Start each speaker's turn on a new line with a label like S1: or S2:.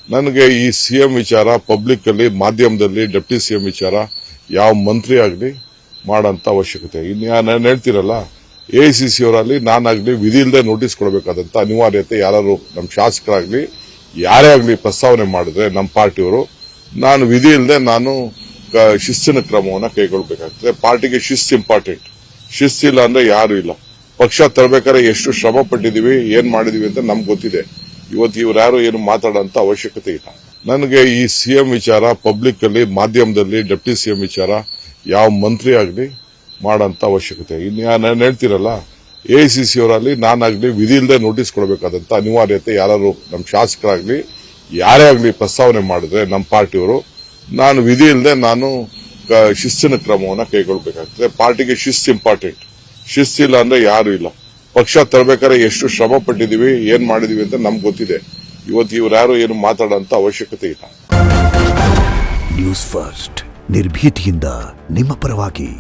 S1: ನನಗೆ ಈ ಸಿಎಂ ವಿಚಾರ ಪಬ್ಲಿಕ್ ಅಲ್ಲಿ ಮಾಧ್ಯಮದಲ್ಲಿ ಡೆಪ್ಟಿ ಸಿಎಂ ವಿಚಾರ ಯಾವ ಮಂತ್ರಿ ಆಗಲಿ ಮಾಡೋಂಥ ಅವಶ್ಯಕತೆ ನಾನು ಹೇಳ್ತೀರಲ್ಲ ಎಐಸಿಸಿ ಅವರಲ್ಲಿ ನಾನಾಗ್ಲಿ ವಿಧಿ ಇಲ್ಲದೆ ನೋಟಿಸ್ ಕೊಡಬೇಕಾದಂತ ಅನಿವಾರ್ಯತೆ ಯಾರು ನಮ್ಮ ಶಾಸಕರಾಗ್ಲಿ ಯಾರೇ ಆಗಲಿ ಪ್ರಸ್ತಾವನೆ ಮಾಡಿದ್ರೆ ನಮ್ಮ ಪಾರ್ಟಿಯವರು ನಾನು ವಿಧಿ ಇಲ್ಲದೆ ನಾನು ಶಿಸ್ತಿನ ಕ್ರಮವನ್ನು ಕೈಗೊಳ್ಳಬೇಕಾಗ್ತದೆ. ಪಾರ್ಟಿಗೆ ಶಿಸ್ತು ಇಂಪಾರ್ಟೆಂಟ್. ಶಿಸ್ತಿಲ್ಲ ಅಂದ್ರೆ ಯಾರು ಇಲ್ಲ. ಪಕ್ಷ ತರಬೇಕಾದ್ರೆ ಎಷ್ಟು ಶ್ರಮ ಪಟ್ಟಿದೀವಿ ಏನ್ ಮಾಡಿದೀವಿ ಅಂತ ನಮ್ಗೆ ಗೊತ್ತಿದೆ. ಇವತ್ತು ಇವ್ರು ಏನು ಮಾತಾಡೋಂತ ಅವಶ್ಯಕತೆ ಇಲ್ಲ. ನನಗೆ ಈ ಸಿಎಂ ವಿಚಾರ ಪಬ್ಲಿಕ್ ಅಲ್ಲಿ ಮಾಧ್ಯಮದಲ್ಲಿ ಡೆಪ್ಟಿ ಸಿಎಂ ವಿಚಾರ ಯಾವ ಮಂತ್ರಿ ಆಗಲಿ ಮಾಡೋಂಥ ಅವಶ್ಯಕತೆ ನಾನು ಹೇಳ್ತೀರಲ್ಲ ಎಐಸಿಸಿ ಅವರಲ್ಲಿ ನಾನಾಗ್ಲಿ ವಿಧಿ ಇಲ್ಲದೆ ನೋಟಿಸ್ ಕೊಡಬೇಕಾದಂತ ಅನಿವಾರ್ಯತೆ ಯಾರು ನಮ್ಮ ಶಾಸಕರಾಗ್ಲಿ ಯಾರೇ ಆಗಲಿ ಪ್ರಸ್ತಾವನೆ ಮಾಡಿದ್ರೆ ನಮ್ಮ ಪಾರ್ಟಿಯವರು ನಾನು ವಿಧಿ ಇಲ್ಲದೆ ನಾನು ಶಿಸ್ತಿನ ಕ್ರಮವನ್ನು ಕೈಗೊಳ್ಳಬೇಕಾಗ್ತದೆ. ಪಾರ್ಟಿಗೆ ಶಿಸ್ತು ಇಂಪಾರ್ಟೆಂಟ್. ಶಿಸ್ತಿಲ್ಲ ಅಂದ್ರೆ ಯಾರು ಇಲ್ಲ. ಪಕ್ಷ ತರಬೇಕಾದ್ರೆ ಎಷ್ಟು ಶ್ರಮ ಪಟ್ಟಿದೀವಿ ಏನ್ ಮಾಡಿದೀವಿ ಅಂತ ನಮ್ಗೆ ಗೊತ್ತಿದೆ. ಇವತ್ತು ಇವ್ರು ಏನು ಮಾತಾಡೋಂತ ಅವಶ್ಯಕತೆ ಇಲ್ಲ.
S2: ನ್ಯೂಸ್ ಫಸ್ಟ್ ನಿರ್ಭೀತಿಯಿಂದ ನಿಮ್ಮ ಪರವಾಗಿ.